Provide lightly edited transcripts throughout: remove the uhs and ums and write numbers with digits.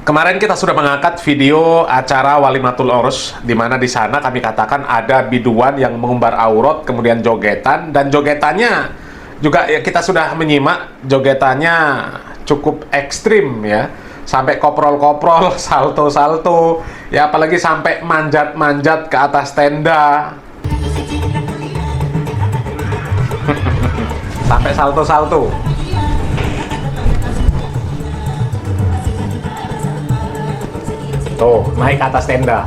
Kemarin kita sudah mengangkat video acara Walimatul Urus, di mana di sana kami katakan ada biduan yang mengumbar aurat, kemudian jogetan, dan jogetannya juga ya kita sudah menyimak jogetannya cukup ekstrim ya, sampai koprol-koprol, salto-salto, ya apalagi sampai manjat-manjat ke atas tenda, sampai salto-salto. Tuh, naik ke atas tenda.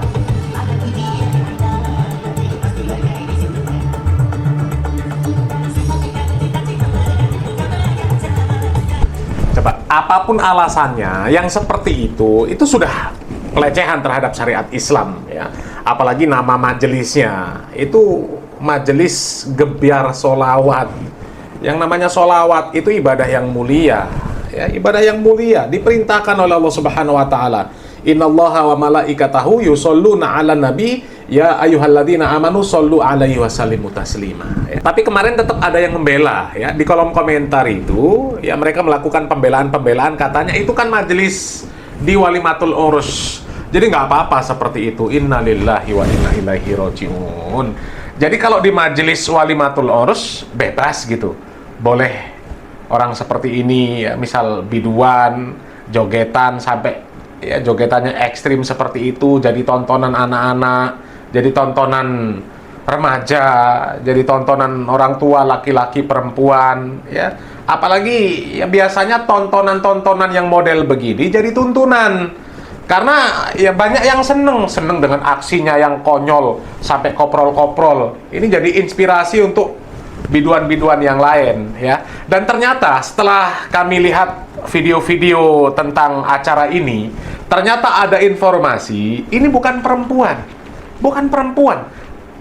Coba, apapun alasannya, yang seperti itu sudah pelecehan terhadap syariat Islam ya. Apalagi nama majelisnya, itu majelis gebiar solawat. Yang namanya solawat itu ibadah yang mulia ya, ibadah yang mulia, diperintahkan oleh Allah Subhanahu wa taala. Innallaha wa malaikatahu yusholluna 'alan nabi ya ayyuhalladzina amanu shollu 'alaihi wasallimu taslima. Ya. Tapi kemarin tetap ada yang membela ya di kolom komentar itu ya, mereka melakukan pembelaan-pembelaan, katanya itu kan majelis di Walimatul Urus. Jadi nggak apa-apa seperti itu. Innalillahi wa inna ilaihi rajiun. Jadi kalau di majelis Walimatul Urus bebas gitu. Boleh orang seperti ini ya, misal biduan, jogetan sampai ya jogetannya ekstrim seperti itu, jadi tontonan anak-anak, jadi tontonan remaja, jadi tontonan orang tua, laki-laki, perempuan ya. Apalagi ya biasanya tontonan-tontonan yang model begini jadi tuntunan, karena ya banyak yang seneng dengan aksinya yang konyol sampai koprol-koprol. Ini jadi inspirasi untuk biduan-biduan yang lain ya. Dan ternyata setelah kami lihat video-video tentang acara ini, ternyata ada informasi ini bukan perempuan,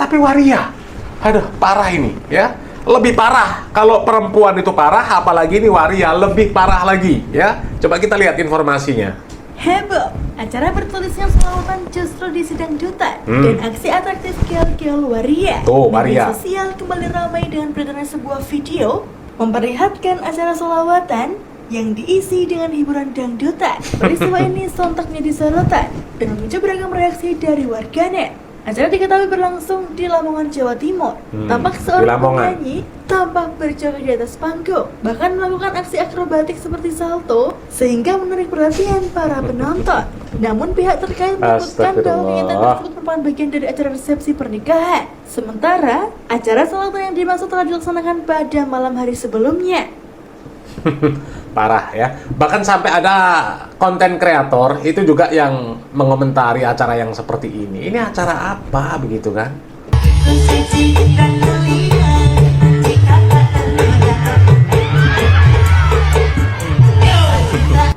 tapi waria. Aduh, parah ini ya. Lebih parah kalau perempuan itu parah, apalagi ini waria lebih parah lagi ya. Coba kita lihat informasinya. Heboh, acara bertulisnya selawatan justru disidangdutan dan aksi atraktif girl waria. Tuh, waria. Media sosial kembali ramai dengan beredarnya sebuah video memperlihatkan acara selawatan yang diisi dengan hiburan dangdutan. Peristiwa ini sontak menjadi sorotan dan memicu beragam reaksi dari warganet. Acara diketahui berlangsung di Lamongan, Jawa Timur. Tampak seorang penyanyi tampak berjoget di atas panggung, bahkan melakukan aksi akrobatik seperti salto sehingga menarik perhatian para penonton. Namun pihak terkait menyebutkan bahwa kegiatan tersebut merupakan bagian dari acara resepsi pernikahan. Sementara acara selawatan yang dimaksud telah dilaksanakan pada malam hari sebelumnya. Parah ya. Bahkan sampai ada konten kreator itu juga yang mengomentari acara yang seperti ini. Ini acara apa begitu kan?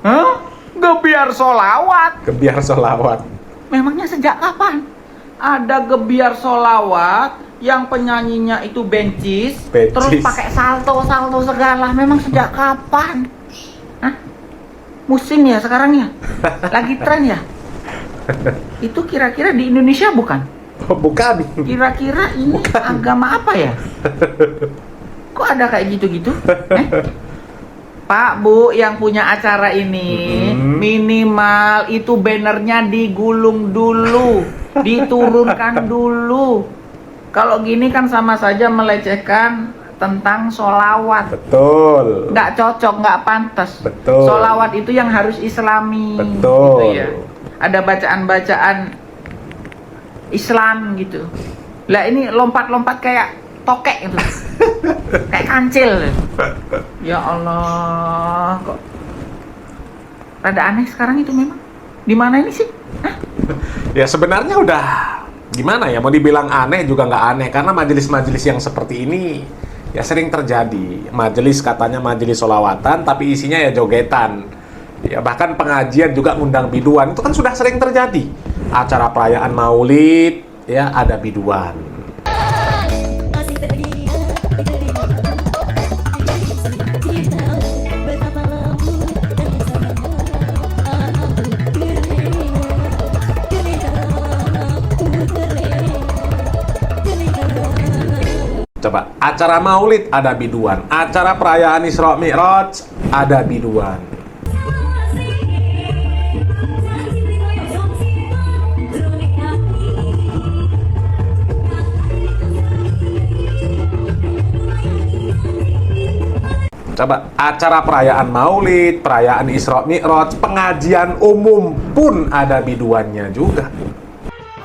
Hah? Gebiar solawat? Gebiar solawat. Memangnya sejak kapan ada gebiar solawat yang penyanyinya itu bencis, terus pakai salto segala? Memang sejak kapan? Hah? Musim ya sekarang ya? Lagi tren ya? Itu kira-kira di Indonesia bukan? Oh, bukan. Kira-kira ini bukan. Agama apa ya? Kok ada kayak gitu-gitu? Pak, Bu, yang punya acara ini minimal itu bannernya digulung dulu, diturunkan dulu. Kalau gini kan sama saja melecehkan tentang solawat. Betul. Nggak cocok, nggak pantas. Betul. Solawat itu yang harus Islami. Betul. Gitu ya. Ada bacaan-bacaan Islam gitu. Lah ini lompat-lompat kayak tokek gitu. Kayak kancil. Ya Allah, kok rada aneh sekarang itu memang. Di mana ini sih? Hah? Ya sebenarnya udah gimana ya, mau dibilang aneh juga nggak aneh, karena majelis-majelis yang seperti ini ya sering terjadi. Majelis katanya majelis solawatan, tapi isinya ya jogetan. Ya bahkan pengajian juga ngundang biduan, itu kan sudah sering terjadi. Acara perayaan maulid ya ada biduan. Coba, acara maulid ada biduan, acara perayaan Isra Mi'raj ada biduan. Coba, acara perayaan Maulid, perayaan Isra Mi'raj, pengajian umum pun ada biduannya juga.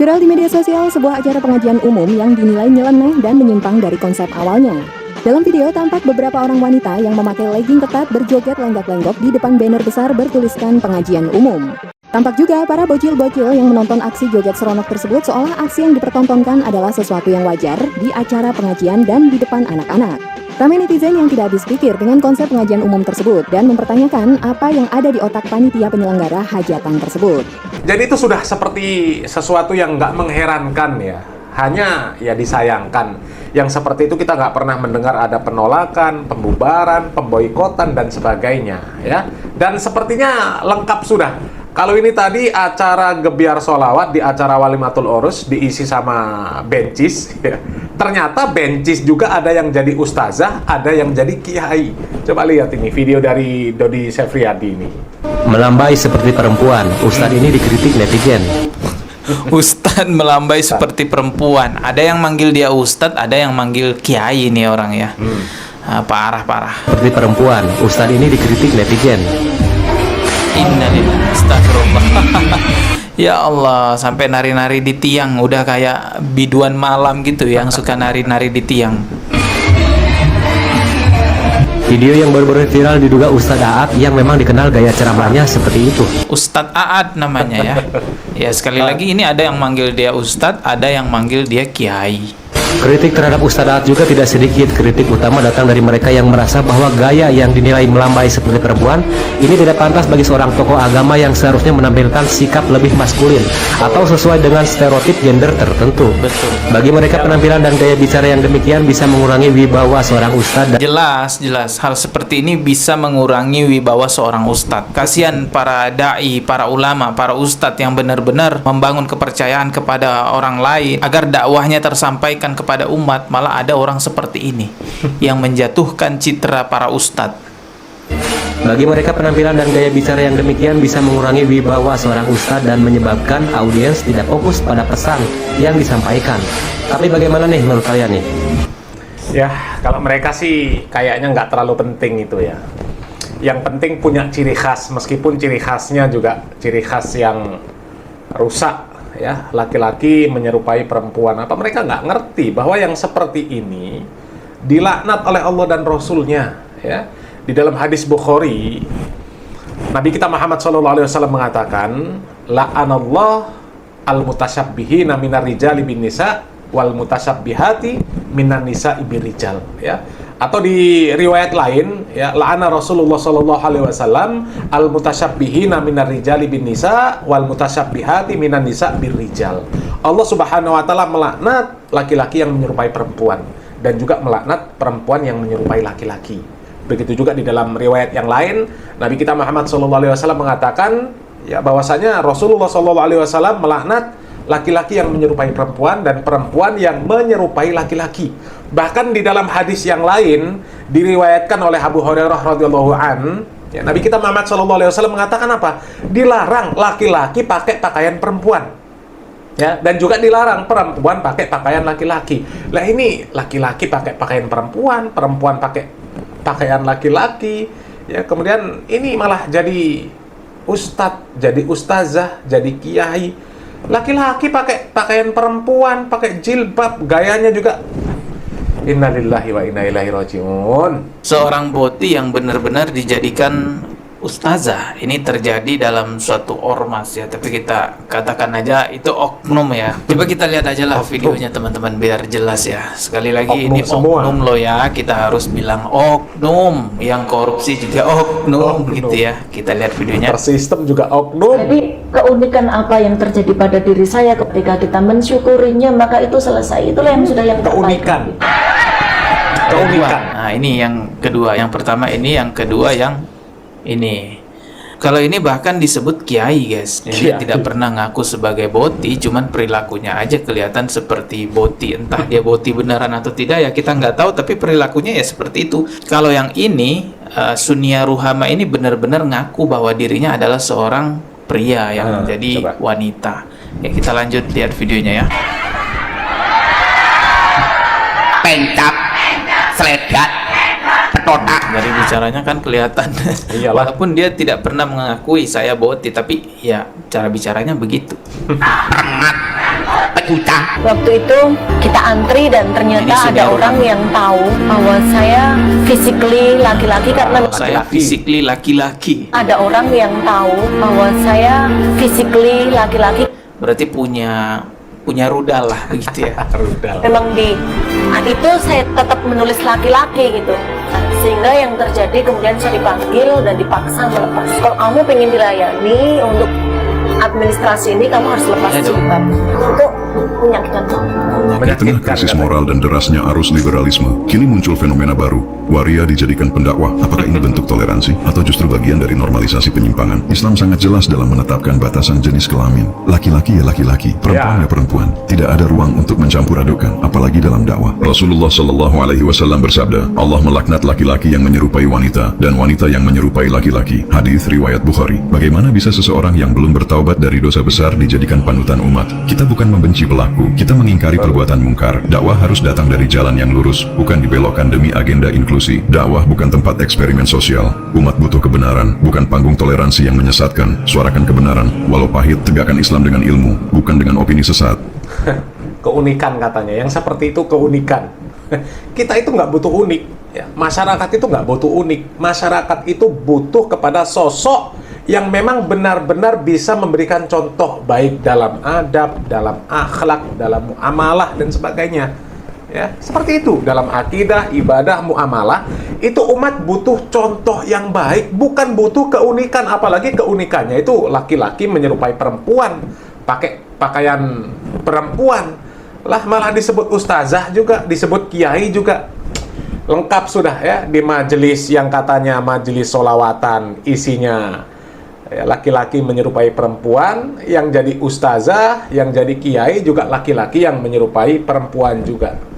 Viral di media sosial sebuah acara pengajian umum yang dinilai nyeleneh dan menyimpang dari konsep awalnya. Dalam video tampak beberapa orang wanita yang memakai legging ketat berjoget lenggak-lenggok di depan banner besar bertuliskan pengajian umum. Tampak juga para bocil-bocil yang menonton aksi joget seronok tersebut seolah aksi yang dipertontonkan adalah sesuatu yang wajar di acara pengajian dan di depan anak-anak. Ramai netizen yang tidak habis pikir dengan konsep pengajian umum tersebut dan mempertanyakan apa yang ada di otak panitia penyelenggara hajatan tersebut. Jadi itu sudah seperti sesuatu yang nggak mengherankan ya. Hanya ya disayangkan. Yang seperti itu kita nggak pernah mendengar ada penolakan, pembubaran, pemboikotan, dan sebagainya ya. Dan sepertinya lengkap sudah. Kalau ini tadi acara gebiar sholawat di acara Walimatul Urus diisi sama bencis ya. Ternyata bencis juga ada yang jadi ustazah, ada yang jadi kiai. Coba lihat ini video dari Dodi Sefriadi ini. Melambai seperti perempuan, Ustadz ini dikritik netizen. Ustadz melambai seperti perempuan. Ada yang manggil dia Ustadz, ada yang manggil kiai nih orang ya. Parah. Seperti perempuan, Ustadz ini dikritik netizen. Innalillahi, astagfirullah. Ya Allah, sampai nari-nari di tiang, udah kayak biduan malam gitu yang suka nari-nari di tiang. Video yang baru-baru viral diduga Ustadz Aat yang memang dikenal gaya ceramahnya seperti itu. Ustadz Aat namanya ya. Ya sekali lagi ini ada yang manggil dia Ustadz, ada yang manggil dia kiai. Kritik terhadap Ustadz Aat juga tidak sedikit. Kritik utama datang dari mereka yang merasa bahwa gaya yang dinilai melambai seperti perempuan ini tidak pantas bagi seorang tokoh agama yang seharusnya menampilkan sikap lebih maskulin atau sesuai dengan stereotip gender tertentu. Betul. Bagi mereka penampilan dan gaya bicara yang demikian bisa mengurangi wibawa seorang ustadz. Jelas hal seperti ini bisa mengurangi wibawa seorang ustadz. Kasihan para dai, para ulama, para ustadz yang benar-benar membangun kepercayaan kepada orang lain agar dakwahnya tersampaikan kepada umat, malah ada orang seperti ini yang menjatuhkan citra para ustadz. Bagi mereka penampilan dan gaya bicara yang demikian bisa mengurangi wibawa seorang ustadz dan menyebabkan audiens tidak fokus pada pesan yang disampaikan. Tapi bagaimana nih menurut kalian nih? Ya, kalau mereka sih kayaknya nggak terlalu penting itu ya. Yang penting punya ciri khas, meskipun ciri khasnya juga ciri khas yang rusak ya. Laki-laki menyerupai perempuan. Apa mereka nggak ngerti bahwa yang seperti ini dilaknat oleh Allah dan Rasulnya ya. Di dalam hadis Bukhari, Nabi kita Muhammad SAW mengatakan, la'anallah al-mutasyabbihinna minar rijali bin nisa wal mutasyabbihati minan nisa ibir rijal ya. Atau di riwayat lain ya, la'ana Rasulullah SAW al-mutasyabbihina minar rijali bin nisa wal mutasyabbihati minan nisa bir rijal. Allah Subhanahu wa taala melaknat laki-laki yang menyerupai perempuan dan juga melaknat perempuan yang menyerupai laki-laki. Begitu juga di dalam riwayat yang lain, Nabi kita Muhammad SAW mengatakan ya bahwasanya Rasulullah SAW melaknat laki-laki yang menyerupai perempuan dan perempuan yang menyerupai laki-laki. Bahkan di dalam hadis yang lain diriwayatkan oleh Abu Hurairah radhiyallahu an, ya, Nabi kita Muhammad SAW mengatakan apa? Dilarang laki-laki pakai pakaian perempuan. Ya, dan juga dilarang perempuan pakai pakaian laki-laki. Lah ini laki-laki pakai pakaian perempuan, perempuan pakai pakaian laki-laki. Ya, kemudian ini malah jadi ustadz, jadi ustazah, jadi kiai. Laki-laki pakai pakaian perempuan, pakai jilbab, gayanya juga. Innalillahi wa inna ilaihi rajiun. Seorang boti yang benar-benar dijadikan ustazah, ini terjadi dalam suatu ormas ya, tapi kita katakan aja itu oknum ya. Coba kita lihat aja lah videonya teman-teman biar jelas ya. Sekali lagi Oknum ini semua. oknum loh ya, kita harus bilang oknum, yang korupsi juga oknum gitu ya. Kita lihat videonya. Tersistem juga oknum. Jadi keunikan apa yang terjadi pada diri saya ketika kita mensyukurinya, maka itu selesai. Itulah yang sudah yang terbaik. Keunikan. Nah ini yang kedua, yang pertama ini, yang kedua yang ini. Kalau ini bahkan disebut kiai guys. Dia tidak pernah ngaku sebagai boti, cuman perilakunya aja kelihatan seperti boti. Entah dia boti beneran atau tidak ya kita nggak tahu, tapi perilakunya ya seperti itu. Kalau yang ini Sunia Ruhama ini benar-benar ngaku bahwa dirinya adalah seorang pria yang menjadi wanita. Ya kita lanjut lihat videonya ya. Pencap, seledat, totak. Dari bicaranya kan kelihatan. Iyalah. Walaupun dia tidak pernah mengakui saya boti, tapi ya cara bicaranya begitu. Remat. Pecuta. Waktu itu kita antri dan Ini ternyata sudah ada orang yang tahu bahwa saya physically laki-laki karena Saya physically laki-laki. ada orang yang tahu bahwa saya physically laki-laki. Berarti punya rudal lah begitu ya. Rudal. Memang itu saya tetap menulis laki-laki gitu. Sehingga yang terjadi kemudian saya dipanggil dan dipaksa melepas. Kalau kamu pengen dilayani untuk administrasi ini, kamu harus lepas Ya, dong. jilbab. Itu menyakitkan banget. Di tengah krisis moral dan derasnya arus liberalisme, kini muncul fenomena baru. Waria dijadikan pendakwah. Apakah ini bentuk toleransi atau justru bagian dari normalisasi penyimpangan? Islam sangat jelas dalam menetapkan batasan jenis kelamin. Laki-laki ya laki-laki, perempuan ya perempuan. Tidak ada ruang untuk mencampur adukan, apalagi dalam dakwah. Rasulullah Shallallahu Alaihi Wasallam bersabda, Allah melaknat laki-laki yang menyerupai wanita dan wanita yang menyerupai laki-laki. Hadis riwayat Bukhari. Bagaimana bisa seseorang yang belum bertaubat dari dosa besar dijadikan panutan umat? Kita bukan membenci pelaku, kita mengingkari perbuatan mungkar. Dakwah harus datang dari jalan yang lurus, bukan dibelokkan demi agenda inklusi. Dakwah bukan tempat eksperimen sosial. Umat butuh kebenaran, bukan panggung toleransi yang menyesatkan. Suarakan kebenaran, walau pahit, tegakkan Islam dengan ilmu, bukan dengan opini sesat. Keunikan katanya, yang seperti itu keunikan. Kita itu nggak butuh unik. Ya. Masyarakat itu nggak butuh unik. Masyarakat itu butuh kepada sosok yang memang benar-benar bisa memberikan contoh baik dalam adab, dalam akhlak, dalam muamalah dan sebagainya. Ya, seperti itu dalam akidah, ibadah, muamalah. Itu umat butuh contoh yang baik, bukan butuh keunikan. Apalagi keunikannya itu laki-laki menyerupai perempuan, pakai pakaian perempuan. Lah malah disebut ustazah juga, disebut kiai juga. Lengkap sudah ya di majelis yang katanya majelis solawatan, isinya laki-laki menyerupai perempuan, yang jadi ustazah, yang jadi kiai juga laki-laki yang menyerupai perempuan juga.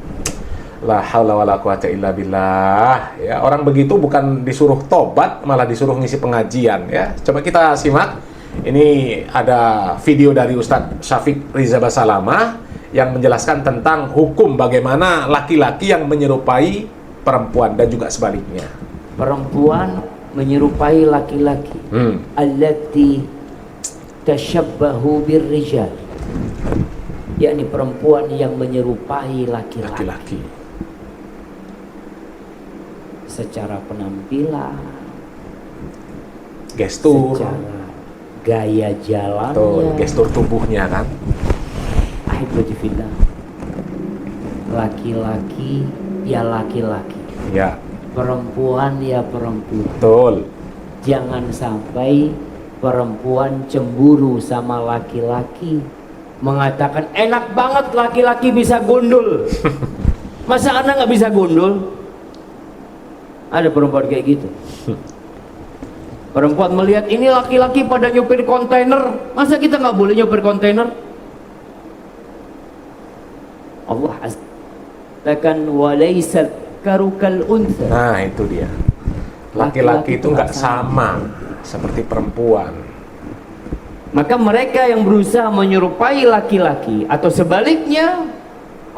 La haula wala quwata illa billah. Ya, orang begitu bukan disuruh tobat, malah disuruh ngisi pengajian ya. Coba kita simak. Ini ada video dari Ustadz Syafiq Riza Basalamah yang menjelaskan tentang hukum bagaimana laki-laki yang menyerupai perempuan dan juga sebaliknya. Perempuan menyerupai laki-laki. Allati tashabbahu birrijal. Yakni perempuan yang menyerupai laki-laki. Secara penampilan, gestur, secara gaya jalannya, gestur tubuhnya kan. Ahibbatifillah. Laki-laki ya laki-laki. Ya. Perempuan ya perempuan. Betul. Jangan sampai perempuan cemburu sama laki-laki, mengatakan enak banget laki-laki bisa gundul. Masa anak nggak bisa gundul? Ada perempuan kayak gitu. Perempuan melihat ini laki-laki pada nyupir kontainer, masa kita nggak boleh nyupir kontainer? Allah akan walaysat karukal untha. Nah itu dia. Laki-laki itu nggak sama seperti perempuan. Maka mereka yang berusaha menyerupai laki-laki atau sebaliknya,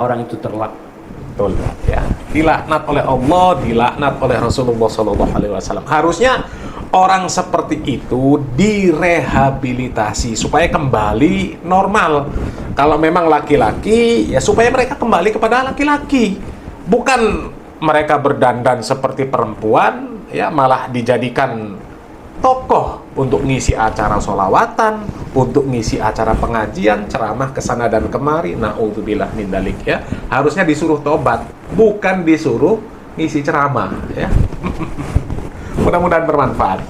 orang itu terlaknat. Betul ya. Dilaknat oleh Allah, dilaknat oleh Rasulullah SAW. Harusnya orang seperti itu direhabilitasi supaya kembali normal. Kalau memang laki-laki, ya supaya mereka kembali kepada laki-laki. Bukan mereka berdandan seperti perempuan, ya malah dijadikan tokoh untuk ngisi acara sholawatan, untuk ngisi acara pengajian, ceramah kesana dan kemari. Na'udzubillah min dzalik ya. Harusnya disuruh tobat, bukan disuruh ngisi ceramah ya. Mudah-mudahan bermanfaat.